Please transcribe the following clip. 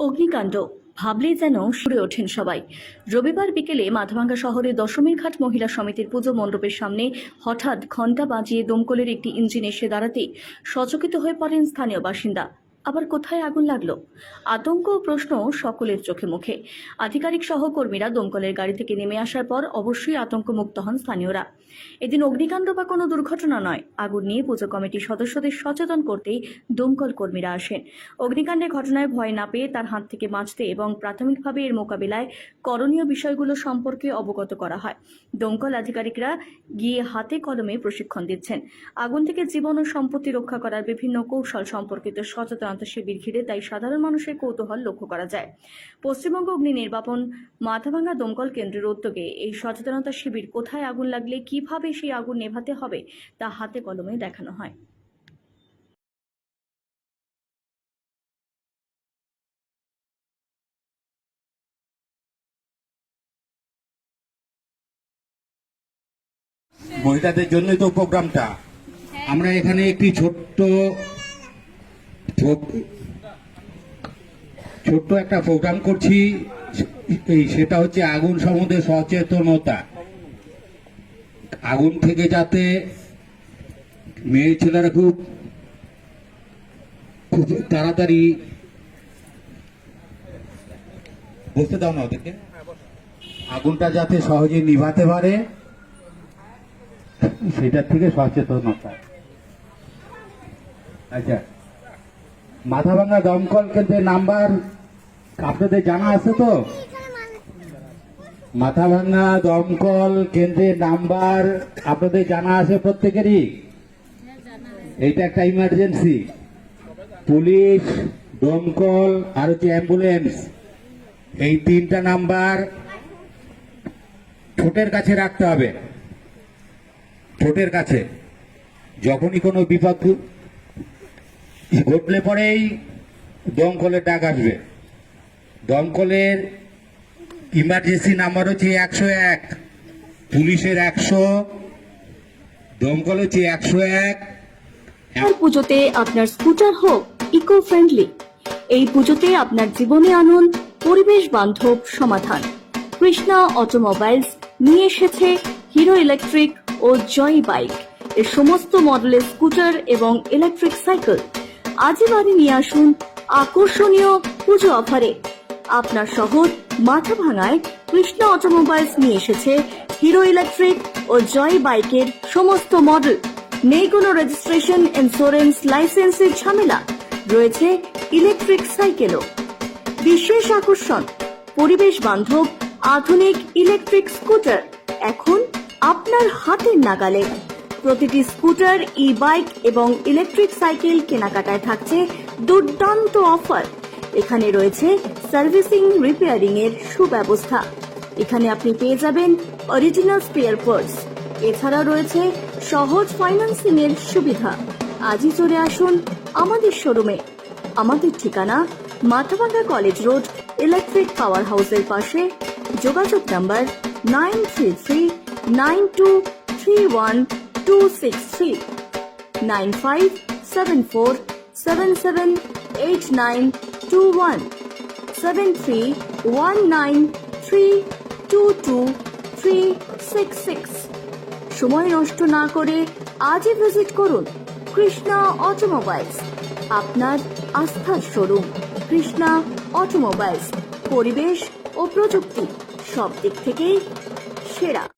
অগ্নিকাণ্ড ভাবলেই যেন শিউরে ওঠেন সবাই। রবিবার বিকেলে মাথাভাঙ্গা শহরের দশমীর ঘাট মহিলা সমিতির পুজো মণ্ডপের সামনে হঠাৎ ঘণ্টা বাজিয়ে দমকলের একটি ইঞ্জিন এসে দাঁড়াতেই সচকিত হয়ে পড়েন স্থানীয় বাসিন্দা। আবার কোথায় আগুন লাগলো? আতঙ্ক ও প্রশ্ন সকলের চোখে মুখে। আধিকারিক সহকর্মীরা দমকলের গাড়ি থেকে নেমে আসার পর অবশ্যই আতঙ্কমুক্ত হন স্থানীয়রা। এদিন অগ্নিকাণ্ড বা কোনো দুর্ঘটনা নয়, আগুন নিয়ে পুজো কমিটির সদস্যদের সচেতন করতেই দমকল কর্মীরা আসেন। অগ্নিকাণ্ডের ঘটনায় ভয় না পেয়ে তার হাত থেকে বাঁচতে এবং প্রাথমিকভাবে এর মোকাবিলায় করণীয় বিষয়গুলো সম্পর্কে অবগত করা হয়। দমকল আধিকারিকরা গিয়ে হাতে কলমে প্রশিক্ষণ দিচ্ছেন। আগুন থেকে জীবন ও সম্পত্তি রক্ষা করার বিভিন্ন কৌশল সম্পর্কিত সচেতনতা শিবির ঘিরে তাই সাধারণ মানুষের কৌতূহল লক্ষ্য করা যায়। পশ্চিমবঙ্গ অগ্নি নির্বাপন মাথাভাঙ্গা দমকল কেন্দ্রের উদ্যোগে এই সচেতনতা শিবির কোথায় আগুন লাগলে কিভাবে সেই আগুন নেভাতে হবে তা হাতে কলমে দেখানো হয়। মহিলাদের জন্যই তো প্রোগ্রামটা। আমরা এখানে একটি ছোট্ট একটা প্রোগ্রাম করছি, সেটা হচ্ছে আগুন সম্বন্ধে সচেতনতা। আগুন থেকে যাতে মেয়ে ছেলেরা খুব তাড়াতাড়ি বসতে দাও না ওদেরকে, আগুনটা যাতে সহজে নিভাতে পারে সেটার থেকে সচেতনতা। আচ্ছা, মাথাভাঙ্গা দমকল কেন্দ্রের নাম্বার আপনাদের জানা আছে তো? মাথাভাঙ্গা দমকল কেন্দ্রের নাম্বার আপনাদের জানা আছে প্রত্যেকেরই? এইটা একটা ইমার্জেন্সি। পুলিশ, দমকল আর হচ্ছে অ্যাম্বুলেন্স, এই তিনটা নাম্বার ঠোঁটের কাছে রাখতে হবে। ঠোঁটের কাছে যখনই কোনো বিপদ ঘটলে পরেই দমকলের ডাক আসবে। দমকলের ইমার্জেন্সি নাম্বার হচ্ছে 101, পুলিশের 100, দমকল হচ্ছে 101। পুজোতে আপনার স্কুটার হোক ইকো ফ্রেন্ডলি, এই পুজোতে আপনার জীবনে আনুন পরিবেশ বান্ধব সমাধান। কৃষ্ণা অটোমোবাইলস নিয়ে এসেছে হিরো ইলেকট্রিক ও জয় বাইক এর সমস্ত মডেলের স্কুটার এবং ইলেকট্রিক সাইকেল। আজই বাড়ি নিয়ে আসুন আকর্ষণীয় পুজো অফারে। আপনার শহর মাথাভাঙ্গায় কৃষ্ণা অটোমোবাইলস নিয়ে এসেছে হিরো ইলেকট্রিক ও জয় বাইকের সমস্ত মডেল। নেই কোনো রেজিস্ট্রেশন, ইন্স্যুরেন্স, লাইসেন্সের ঝামেলা। রয়েছে ইলেকট্রিক সাইকেলও। বিশেষ আকর্ষণ, পরিবেশ বান্ধব আধুনিক ইলেকট্রিক স্কুটার এখন আপনার হাতের নাগালে। প্রতিটি স্কুটার, ই বাইক এবং ইলেকট্রিক সাইকেল কেনাকাটায় থাকছে দুর্দান্ত অফার। এখানে রয়েছে সার্ভিসিং, রিপেয়ারিং এর সুব্যবস্থা। এখানে আপনি পেয়ে যাবেন অরিজিনাল স্পেয়ার পার্টস। এছাড়া রয়েছে সহজ ফাইন্যান্সিং এর সুবিধা। আজই চলে আসুন আমাদের শোরুমে। আমাদের ঠিকানা Mathabhanga college road, electric power হাউসের পাশে। যোগাযোগ নাম্বার 9339231263, 9574778921, 7319322366। সময় নষ্ট না করে আজই ভিজিট করুন কৃষ্ণা অটোমোবাইলস, আপনার আস্থার শোরুম। কৃষ্ণা অটোমোবাইলস, পরিবেশ ও প্রযুক্তি সব দিক থেকেই সেরা।